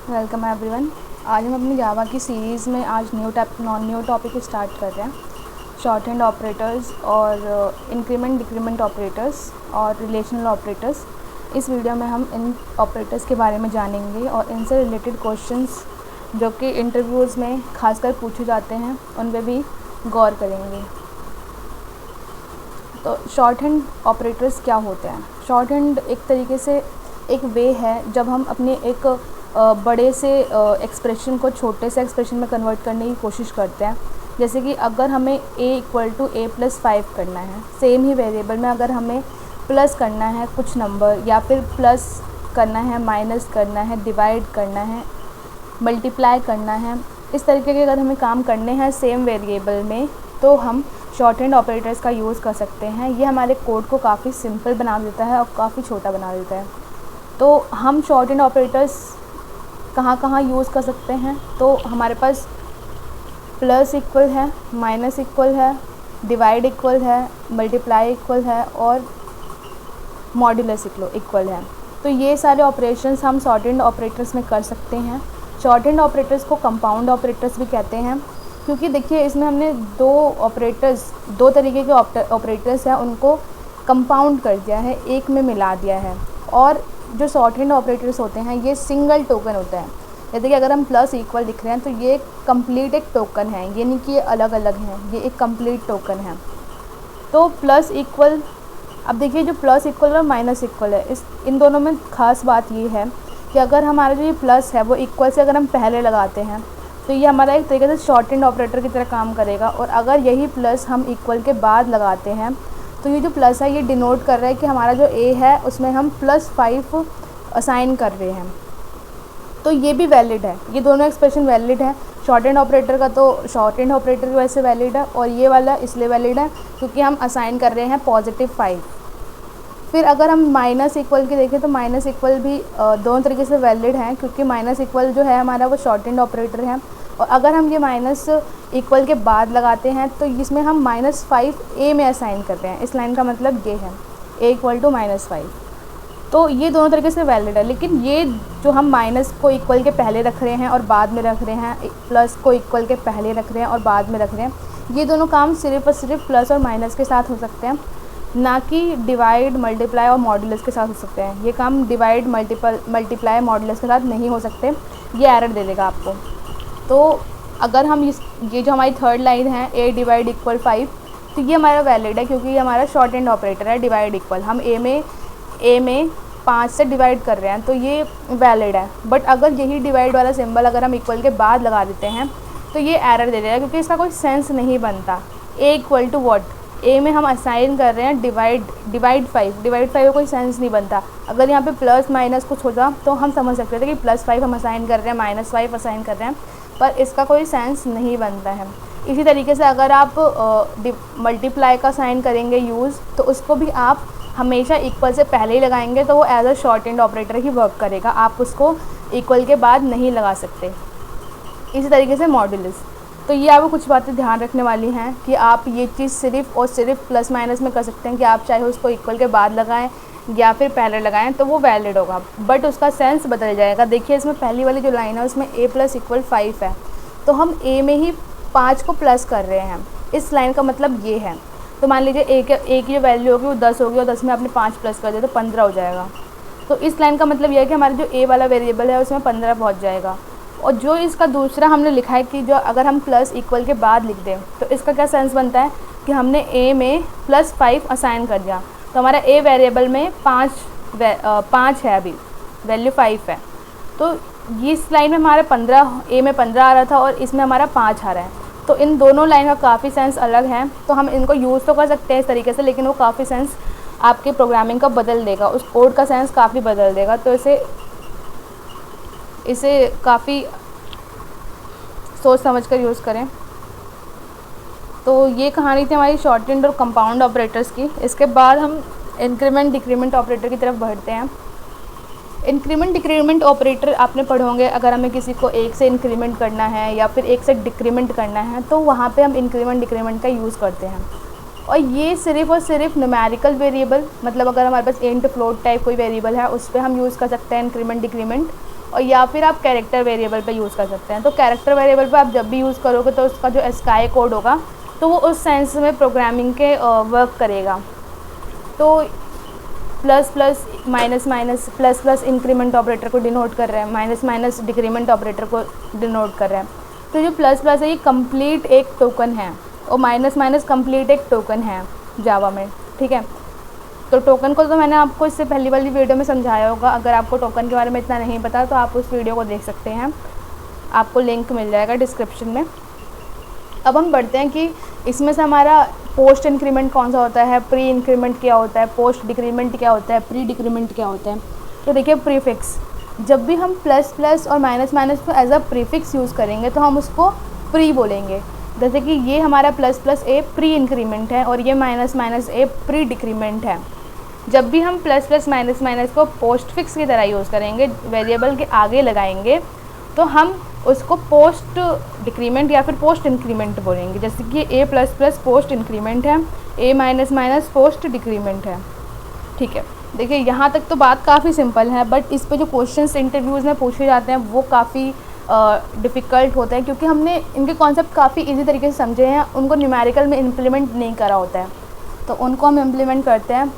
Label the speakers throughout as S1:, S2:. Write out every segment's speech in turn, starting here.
S1: Welcome everyone. आज हम अपनी जावा की सीरीज़ में आज न्यू टॉपिक स्टार्ट कर रहे हैं। शॉर्ट हैंड ऑपरेटर्स और इंक्रीमेंट डिक्रीमेंट ऑपरेटर्स और रिलेशनल ऑपरेटर्स। इस वीडियो में हम इन ऑपरेटर्स के बारे में जानेंगे और इनसे रिलेटेड क्वेश्चंस जो कि इंटरव्यूज़ में खासकर पूछे जाते हैं उन पर भी गौर करेंगे। तो शॉर्ट हैंड ऑपरेटर्स क्या होते हैं? शॉर्ट हैंड एक तरीके से एक वे है जब हम अपने एक बड़े से एक्सप्रेशन को छोटे से एक्सप्रेशन में कन्वर्ट करने की कोशिश करते हैं। जैसे कि अगर हमें a = a+5 करना है, सेम ही वेरिएबल में अगर हमें प्लस करना है कुछ नंबर, या फिर प्लस करना है, माइनस करना है, डिवाइड करना है, मल्टीप्लाई करना है, इस तरीके के अगर हमें काम करने हैं सेम वेरिएबल में, तो हम शॉर्ट हैंड ऑपरेटर्स का यूज़ कर सकते हैं। ये हमारे कोड को काफ़ी सिंपल बना देता है और काफ़ी छोटा बना देता है। तो हम शॉर्ट हैंड ऑपरेटर्स कहाँ कहाँ यूज़ कर सकते हैं? तो हमारे पास प्लस इक्वल है, माइनस इक्वल है, डिवाइड इक्वल है, मल्टीप्लाई इक्वल है और मॉड्यूलस इक्वल है। तो ये सारे ऑपरेशंस हम शॉर्ट हैंड ऑपरेटर्स में कर सकते हैं। शॉर्ट हैंड ऑपरेटर्स को कंपाउंड ऑपरेटर्स भी कहते हैं, क्योंकि देखिए इसमें हमने दो तरीके के ऑपरेटर्स हैं उनको कंपाउंड कर दिया है, एक में मिला दिया है। और जो शॉर्ट हैंड ऑपरेटर्स होते हैं ये सिंगल टोकन होता है। जैसे कि अगर हम प्लस इक्वल लिख रहे हैं तो ये कंप्लीट एक टोकन है, ये नहीं कि ये अलग अलग हैं, ये एक कंप्लीट टोकन है। तो प्लस इक्वल, अब देखिए जो प्लस इक्वल और माइनस इक्वल है, इन दोनों में ख़ास बात ये है कि अगर हमारा जो ये प्लस है वो इक्वल से अगर हम पहले लगाते हैं तो ये हमारा एक तरीके से शॉर्ट हैंड ऑपरेटर की तरह काम करेगा। और अगर यही प्लस हम इक्वल के बाद लगाते हैं तो ये जो प्लस है ये डिनोट कर रहा है कि हमारा जो a है उसमें हम +5 असाइन कर रहे हैं। तो ये भी वैलिड है, ये दोनों एक्सप्रेशन वैलिड है। शॉर्ट हैंड ऑपरेटर का तो शॉर्ट हैंड ऑपरेटर की वजह से वैलिड है, और ये वाला इसलिए वैलिड है क्योंकि हम असाइन कर रहे हैं +5। फिर अगर हम माइनस इक्वल की देखें तो माइनस इक्वल भी दोनों तरीके से वैलिड हैं, क्योंकि माइनस इक्वल जो है हमारा वो शॉर्ट हैंड ऑपरेटर है। और अगर हम ये माइनस इक्वल के बाद लगाते हैं तो इसमें हम -5 a में असाइन कर रहे हैं। इस लाइन का मतलब ये है a = -5। तो ये दोनों तरीके से वैलिड है। लेकिन ये जो हम माइनस को इक्वल के पहले रख रहे हैं और बाद में रख रहे हैं, प्लस को इक्वल के पहले रख रहे हैं और बाद में रख रहे हैं, ये दोनों काम सिर्फ़ और सिर्फ प्लस और माइनस के साथ हो सकते हैं, ना कि डिवाइड, मल्टीप्लाई और मॉड्यूलस के साथ हो सकते हैं। ये काम डिवाइड, मल्टीप्लाई, मॉड्यूलस के साथ नहीं हो सकते, ये एरर दे देगा आपको। तो अगर हम ये जो हमारी थर्ड लाइन है a = 5, तो ये हमारा वैलिड है क्योंकि ये हमारा शॉर्ट हैंड ऑपरेटर है। डिवाइड इक्वल, हम a में 5 से डिवाइड कर रहे हैं तो ये वैलिड है। बट अगर यही डिवाइड वाला सिंबल अगर हम इक्वल के बाद लगा देते हैं तो ये एरर दे देगा, क्योंकि इसका कोई सेंस नहीं बनता। a = व्हाट, a में हम असाइन कर रहे हैं डिवाइड 5 का कोई सेंस नहीं बनता। अगर यहाँ पे प्लस माइनस कुछ होता तो हम समझ सकते थे कि +5 हम असाइन कर रहे हैं, -5 असाइन कर रहे हैं, पर इसका कोई सेंस नहीं बनता है। इसी तरीके से अगर आप मल्टीप्लाई का साइन करेंगे यूज़, तो उसको भी आप हमेशा इक्वल से पहले ही लगाएंगे, तो वो as a shorthand operator ही वर्क करेगा, आप उसको इक्वल के बाद नहीं लगा सकते। इसी तरीके से मॉड्यूलस, तो ये आपको कुछ बातें ध्यान रखने वाली हैं कि आप ये चीज़ सिर्फ़ और सिर्फ प्लस माइनस में कर सकते हैं कि आप चाहे उसको इक्वल के बाद लगाएं या फिर पहले लगाएं तो वो वैलिड होगा, बट उसका सेंस बदल जाएगा। देखिए इसमें पहली वाली जो लाइन है उसमें a = 5 है, तो हम a में ही 5 को प्लस कर रहे हैं। इस लाइन का मतलब ये है। तो मान लीजिए a की जो वैल्यू होगी वो 10 होगी और 10 में आपने 5 प्लस कर दिया तो 15 हो जाएगा। तो इस लाइन का मतलब यह है कि हमारा जो a वाला वेरिएबल है उसमें 15 पहुँच जाएगा। और जो इसका दूसरा हमने लिखा है कि जो अगर हम प्लस इक्वल के बाद लिख दें तो इसका क्या सेंस बनता है कि हमने a में +5 असाइन कर दिया, तो हमारा a वेरिएबल में 5 है, अभी वैल्यू 5 है। तो ये इस लाइन में हमारा a में 15 आ रहा था और इसमें हमारा 5 आ रहा है। तो इन दोनों लाइन का काफ़ी सेंस अलग है, तो हम इनको यूज़ तो कर सकते हैं इस तरीके से, लेकिन वो काफ़ी सेंस आपके प्रोग्रामिंग का बदल देगा, उस कोड का सेंस काफ़ी बदल देगा। तो इसे काफ़ी सोच समझ कर यूज़ करें। तो ये कहानी थी हमारी शॉर्ट हैंड और कंपाउंड ऑपरेटर्स की। इसके बाद हम इंक्रीमेंट डिक्रीमेंट ऑपरेटर की तरफ बढ़ते हैं। इंक्रीमेंट डिक्रीमेंट ऑपरेटर आपने पढ़े होंगे। अगर हमें किसी को 1 से इंक्रीमेंट करना है या फिर 1 से डिक्रीमेंट करना है तो वहाँ पे हम इंक्रीमेंट डिक्रीमेंट का यूज़ करते हैं। और ये सिर्फ़ और सिर्फ न्यूमेरिकल वेरिएबल, मतलब अगर हमारे पास इंट फ्लोट टाइप कोई वेरिएबल है उस पर हम यूज़ कर सकते हैं इंक्रीमेंट डिक्रीमेंट। और या फिर आप कैरेक्टर वेरिएबल पे यूज़ कर सकते हैं। तो कैरेक्टर वेरिएबल पे आप जब भी यूज़ करोगे तो उसका जो स्काई कोड होगा तो वो उस सेंस में प्रोग्रामिंग के वर्क करेगा। तो plus plus minus minus, plus plus increment operator को डिनोट कर रहे हैं, माइनस माइनस डिक्रीमेंट ऑपरेटर को डिनोट कर रहे हैं। तो जो प्लस प्लस है ये कंप्लीट एक टोकन है और माइनस माइनस कंप्लीट एक टोकन है जावा में, ठीक है। तो टोकन को तो मैंने आपको इससे पहली वाली वीडियो में समझाया होगा। अगर आपको टोकन के बारे में इतना नहीं पता तो आप उस वीडियो को देख सकते हैं, आपको लिंक मिल जाएगा डिस्क्रिप्शन में। अब हम बढ़ते हैं कि इसमें से हमारा पोस्ट इंक्रीमेंट कौन सा होता है, प्री इंक्रीमेंट क्या होता है, पोस्ट डिक्रीमेंट क्या होता है, प्री डिक्रीमेंट क्या होता है। तो देखिए प्रीफिक्स, जब भी हम प्लस प्लस और माइनस माइनस को एज अ प्रीफिक्स यूज़ करेंगे तो हम उसको प्री बोलेंगे। जैसे कि ये हमारा प्लस प्लस ए प्री इंक्रीमेंट है और ये माइनस माइनस ए प्री डिक्रीमेंट है। जब भी हम प्लस प्लस माइनस माइनस को पोस्ट फिक्स की तरह यूज़ करेंगे, वेरिएबल के आगे लगाएंगे, तो हम उसको पोस्ट डिक्रीमेंट या फिर पोस्ट इंक्रीमेंट बोलेंगे। जैसे कि ए प्लस प्लस पोस्ट इंक्रीमेंट है, ए माइनस माइनस पोस्ट डिक्रीमेंट है, ठीक है। देखिए यहाँ तक तो बात काफ़ी सिंपल है, बट इस पे जो क्वेश्चंस इंटरव्यूज़ में पूछे जाते हैं वो काफ़ी डिफ़िकल्ट होते हैं, क्योंकि हमने इनके कॉन्सेप्ट काफ़ी इजी तरीके से समझे हैं, उनको न्यूमेरिकल में इम्प्लीमेंट नहीं करा होता है, तो उनको हम इम्प्लीमेंट करते हैं।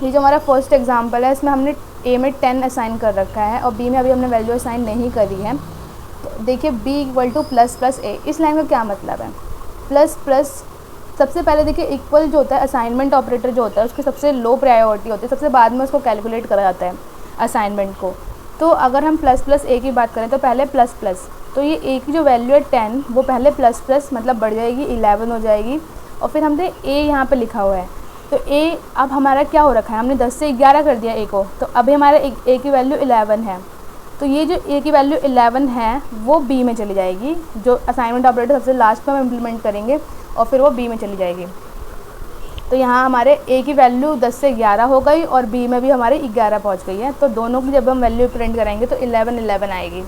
S1: ये जो हमारा फर्स्ट एग्जांपल है इसमें हमने ए में 10 असाइन कर रखा है और बी में अभी हमने वैल्यू असाइन नहीं करी है। तो देखिए b equal to plus plus a, इस लाइन का क्या मतलब है। प्लस प्लस, सबसे पहले देखिए इक्वल जो होता है असाइनमेंट ऑपरेटर जो होता है उसकी सबसे लो प्रायोरिटी होती है, सबसे बाद में उसको कैलकुलेट करा जाता है असाइनमेंट को। तो अगर हम प्लस प्लस ए की बात करें तो पहले प्लस प्लस, तो ये ए की जो वैल्यू है 10 वो पहले प्लस प्लस मतलब बढ़ जाएगी 11 हो जाएगी, और फिर हमने ए यहाँ पे लिखा हुआ है। तो ए अब हमारा क्या हो रखा है, हमने 10 से 11 कर दिया ए को, तो अभी हमारा ए की वैल्यू 11 है। तो ये जो ए की वैल्यू 11 है वो बी में चली जाएगी, जो असाइनमेंट ऑपरेटर सबसे लास्ट में हम इम्प्लीमेंट करेंगे और फिर वो बी में चली जाएगी। तो यहाँ हमारे ए की वैल्यू 10 से 11 हो गई और बी में भी हमारे 11 पहुँच गई है। तो दोनों की जब हम वैल्यू प्रिंट कराएंगे तो 11 11 आएगी।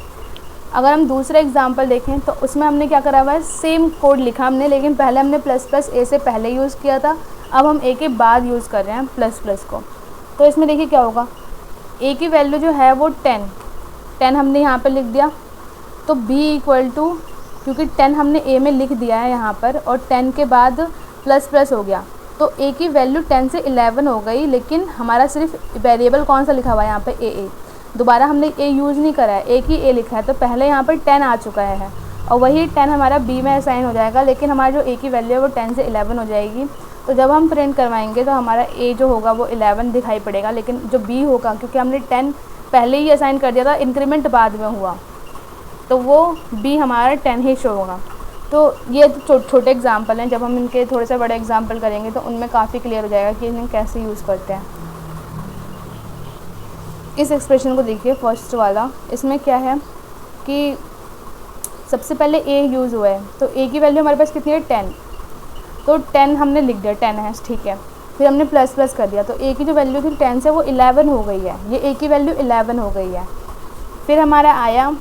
S1: अगर हम दूसरा एग्जाम्पल देखें तो उसमें हमने क्या करा हुआ है, सेम कोड लिखा हमने, लेकिन पहले हमने प्लस प्लस ए से पहले यूज़ किया था, अब हम ए के बाद यूज़ कर रहे हैं प्लस प्लस को। तो इसमें देखिए क्या होगा, ए की वैल्यू जो है वो 10 हमने यहाँ पर लिख दिया। तो b इक्वल टू, क्योंकि 10 हमने a में लिख दिया है यहाँ पर और 10 के बाद प्लस प्लस हो गया, तो a की वैल्यू 10 से 11 हो गई, लेकिन हमारा सिर्फ वेरिएबल कौन सा लिखा हुआ है यहाँ पे a। दोबारा हमने a यूज़ नहीं करा है, एक ही a लिखा है, तो पहले यहाँ पर 10 आ चुका है और वही 10 हमारा b में असाइन हो जाएगा, लेकिन हमारा जो a की वैल्यू है वो 10 से 11 हो जाएगी। तो जब हम प्रिंट करवाएंगे तो हमारा a जो होगा वो 11 दिखाई पड़ेगा, लेकिन जो b होगा, क्योंकि हमने 10 पहले ही असाइन कर दिया था, इंक्रीमेंट बाद में हुआ, तो वो b हमारा 10 ही शो होगा। तो ये तो छोटे एग्जांपल हैं, जब हम इनके थोड़े से बड़े एग्जांपल करेंगे तो उनमें काफ़ी क्लियर हो जाएगा कि इन्हें कैसे यूज़ करते हैं। इस एक्सप्रेशन को देखिए फर्स्ट वाला, इसमें क्या है कि सबसे पहले a यूज़ हुआ है, तो a की वैल्यू हमारे पास कितनी है 10, तो 10 हमने लिख दिया, 10 है, ठीक है। फिर हमने प्लस प्लस कर दिया, तो a की जो वैल्यू थी 10 से वो 11 हो गई है, ये a की वैल्यू 11 हो गई है। फिर हमारा आया,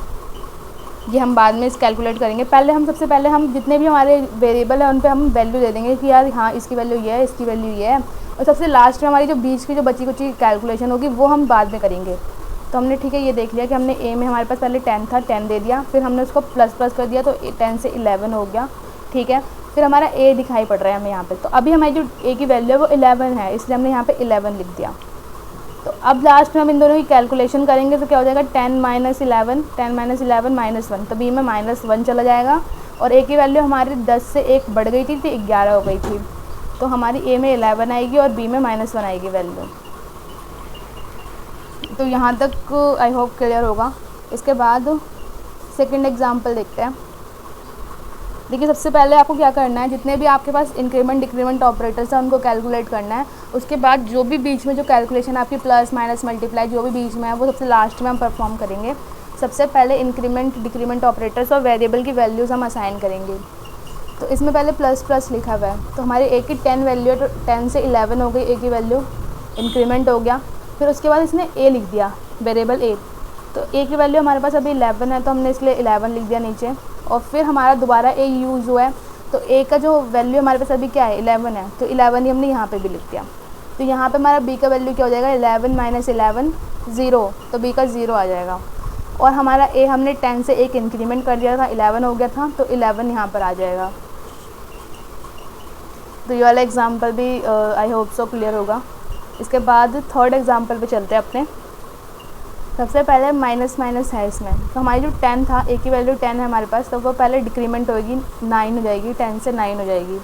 S1: ये हम बाद में इस कैलकुलेट करेंगे, पहले हम सबसे पहले हम जितने भी हमारे वेरिएबल हैं उन पे हम वैल्यू दे देंगे कि यार हाँ इसकी वैल्यू ये है, इसकी वैल्यू ये है, और सबसे लास्ट में हमारी जो बीच की जो बची कुची कैलकुलेशन होगी वो हम बाद में करेंगे। तो हमने ठीक है ये देख लिया कि हमने a में हमारे पास पहले 10 था, 10 दे दिया, फिर हमने उसको प्लस प्लस कर दिया तो 10 से 11 हो गया, ठीक है। फिर हमारा a दिखाई पड़ रहा है हमें यहाँ पे, तो अभी हमारी जो a की वैल्यू है वो 11 है, इसलिए हमने यहाँ पे 11 लिख दिया। तो अब लास्ट में हम इन दोनों की कैलकुलेशन करेंगे तो क्या हो जाएगा, 10 माइनस 11, 10 माइनस 11 माइनस 1, तो b में -1 चला जाएगा, और a की वैल्यू हमारी 10 से 1 बढ़ गई थी तो 11 हो गई थी, तो हमारी a में 11 आएगी और b में -1 आएगी वैल्यू। तो यहाँ तक आई होप क्लियर होगा। इसके बाद सेकंड एग्जांपल देखते हैं। देखिए सबसे पहले आपको क्या करना है, जितने भी आपके पास इंक्रीमेंट डिक्रीमेंट ऑपरेटर्स हैं उनको कैलकुलेट करना है। उसके बाद जो भी बीच में जो कैलकुलेशन आपकी प्लस माइनस मल्टीप्लाई जो भी बीच में है वो सबसे लास्ट में हम परफॉर्म करेंगे। सबसे पहले इंक्रीमेंट डिक्रीमेंट ऑपरेटर्स और वेरिएबल की वैल्यूज़ हम असाइन करेंगे। तो इसमें पहले प्लस प्लस लिखा हुआ है, तो हमारे a की 10 वैल्यू है, तो 10 से 11 हो गई a की वैल्यू, इंक्रीमेंट हो गया। फिर उसके बाद इसने a लिख दिया, वेरिएबल a, तो a की वैल्यू हमारे पास अभी 11 है तो हमने इसलिए 11 लिख दिया नीचे, और फिर हमारा दोबारा a यूज़ हुआ है, तो a का जो वैल्यू हमारे पास अभी क्या है 11 है, तो 11 ही हमने यहाँ पे भी लिख दिया। तो यहाँ पे हमारा b का वैल्यू क्या हो जाएगा, 11 माइनस 11 0, तो b का 0 आ जाएगा। और हमारा ए हमने 10 से एक इंक्रीमेंट कर दिया था, 11 हो गया था, तो 11 यहाँ पर आ जाएगा। तो ये वाला एग्जाम्पल भी आई होप सो क्लियर होगा। इसके बाद थर्ड एग्जाम्पल पे चलते हैं अपने। सबसे पहले माइनस माइनस है इसमें, तो हमारी जो 10 था, ए की वैल्यू 10 है हमारे पास, तो वो पहले डिक्रीमेंट होगी, 9 हो जाएगी, 10 से 9 हो जाएगी।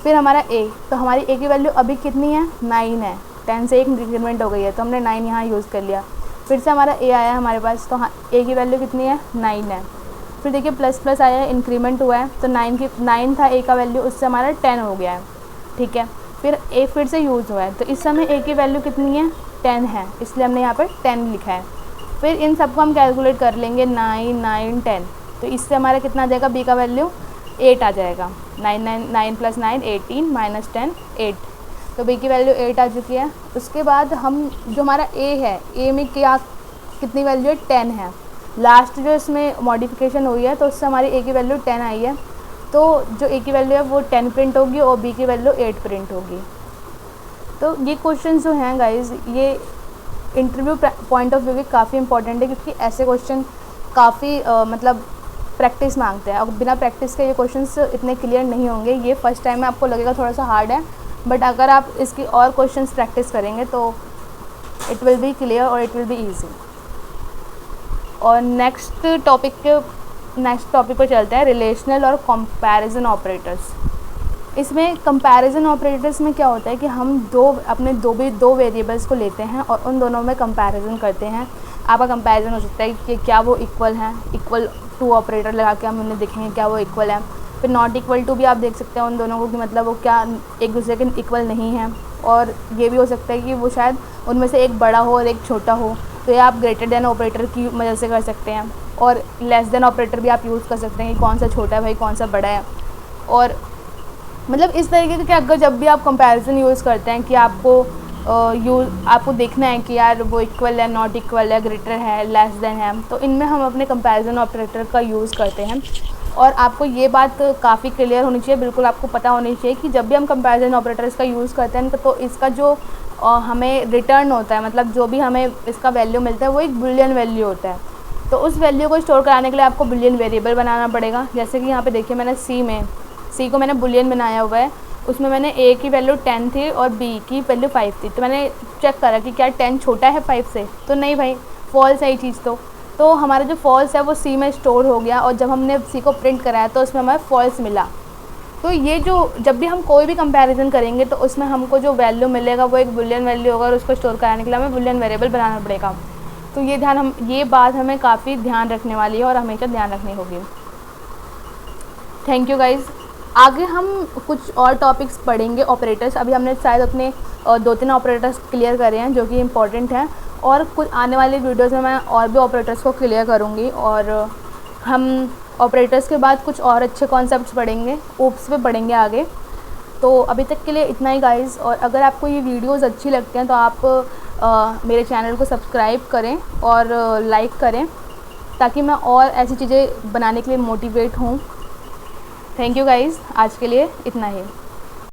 S1: फिर हमारा ए, तो हमारी ए की वैल्यू अभी कितनी है, 9 है, 10 से एक डिक्रीमेंट हो गई है, तो हमने 9 यहाँ यूज़ कर लिया। फिर से हमारा ए आया हमारे पास, तो हाँ ए की वैल्यू कितनी है, 9 है। फिर देखिए प्लस प्लस आया है, इंक्रीमेंट हुआ है, तो 9 था ए का वैल्यू, उससे हमारा 10 हो गया है, ठीक है। फिर ए फिर से यूज़ हुआ है, तो इस समय ए की वैल्यू कितनी है, 10 है, इसलिए हमने यहाँ पर 10 लिखा है। फिर इन सबको हम कैलकुलेट कर लेंगे, 9 9 10, तो इससे हमारा कितना आ जाएगा, बी का वैल्यू 8 आ जाएगा। 9 + 9 18 - 10 8, तो बी की वैल्यू 8 आ चुकी है। उसके बाद हम जो हमारा ए है, ए में क्या कितनी वैल्यू है, 10 है। लास्ट जो इसमें मॉडिफिकेशन हुई है, तो उससे हमारी ए की वैल्यू 10 आई है, तो जो ए की वैल्यू है वो 10 प्रिंट होगी और बी की वैल्यू 8 प्रिंट होगी। तो ये क्वेश्चन जो हैं गाइज, ये इंटरव्यू पॉइंट ऑफ व्यू के काफ़ी इंपॉर्टेंट है, क्योंकि ऐसे क्वेश्चन काफ़ी मतलब प्रैक्टिस मांगते हैं, और बिना प्रैक्टिस के ये क्वेश्चंस इतने क्लियर नहीं होंगे। ये फर्स्ट टाइम में आपको लगेगा थोड़ा सा हार्ड है, बट अगर आप इसकी और क्वेश्चंस प्रैक्टिस करेंगे तो इट विल बी क्लियर और इट विल बी ईजी। और नेक्स्ट टॉपिक पर चलते हैं, रिलेशनल और कंपैरिजन ऑपरेटर्स। इसमें कंपैरिजन ऑपरेटर्स में क्या होता है कि हम दो वेरिएबल्स को लेते हैं और उन दोनों में कंपैरिजन करते हैं। आपका कंपैरिजन हो सकता है कि क्या वो इक्वल हैं, इक्वल टू ऑपरेटर लगा के हम उन्हें देखेंगे क्या वो इक्वल है। फिर नॉट इक्वल टू भी आप देख सकते हैं उन दोनों को कि मतलब वो क्या एक दूसरे के इक्वल नहीं हैं। और ये भी हो सकता है कि वो शायद उनमें से एक बड़ा हो और एक छोटा हो, तो ये आप ग्रेटर देन ऑपरेटर की मदद से कर सकते हैं। और लेस देन ऑपरेटर भी आप यूज़ कर सकते हैं कि कौन सा छोटा है भाई, कौन सा बड़ा है। और मतलब इस तरीके के अगर जब भी आप कंपैरिजन यूज़ करते हैं कि आपको देखना है कि यार वो इक्वल है, नॉट इक्वल है, ग्रेटर है, लेस देन है, तो इनमें हम अपने कंपैरिजन ऑपरेटर का यूज़ करते हैं। और आपको ये बात काफ़ी क्लियर होनी चाहिए, बिल्कुल आपको पता होनी चाहिए कि जब भी हम कंपैरिजन ऑपरेटर्स का यूज़ करते हैं तो इसका जो हमें रिटर्न होता है, मतलब जो भी हमें इसका वैल्यू मिलता है वो एक बुलियन वैल्यू होता है। तो उस वैल्यू को स्टोर कराने के लिए आपको बुलियन वेरिएबल बनाना पड़ेगा। जैसे कि यहाँ पे देखिए मैंने सी को मैंने बुलियन बनाया हुआ है, उसमें मैंने ए की वैल्यू 10 थी और बी की वैल्यू 5 थी। तो मैंने चेक करा कि क्या 10 छोटा है 5 से, तो नहीं भाई, फॉल्स है ये चीज़। तो हमारा जो फॉल्स है वो सी में स्टोर हो गया, और जब हमने सी को प्रिंट कराया तो उसमें हमें फॉल्स मिला। तो ये जो जब भी हम कोई भी कंपैरिजन करेंगे तो उसमें हमको जो वैल्यू मिलेगा वो एक बुलियन वैल्यू होगा, और उसको स्टोर कराने के लिए हमें बुलियन वेरिएबल बनाना पड़ेगा। तो ये बात हमें काफ़ी ध्यान रखने वाली है और हमेशा ध्यान रखनी होगी। Thank you guys. आगे हम कुछ और टॉपिक्स पढ़ेंगे ऑपरेटर्स। अभी हमने शायद अपने 2-3 ऑपरेटर्स क्लियर करे हैं जो कि इम्पॉर्टेंट हैं, और कुछ आने वाली वीडियोज़ में मैं और भी ऑपरेटर्स को क्लियर करूँगी। और हम ऑपरेटर्स के बाद कुछ और अच्छे कॉन्सेप्ट्स पढ़ेंगे, ओप्स पे पढ़ेंगे आगे। तो अभी तक के लिए इतना ही गाइज़। और अगर आपको ये वीडियोज़ अच्छी लगती हैं तो आप मेरे चैनल को सब्सक्राइब करें और लाइक करें, ताकि मैं और ऐसी चीज़ें बनाने के लिए मोटिवेट हूँ। थैंक यू गाइज़, आज के लिए इतना ही।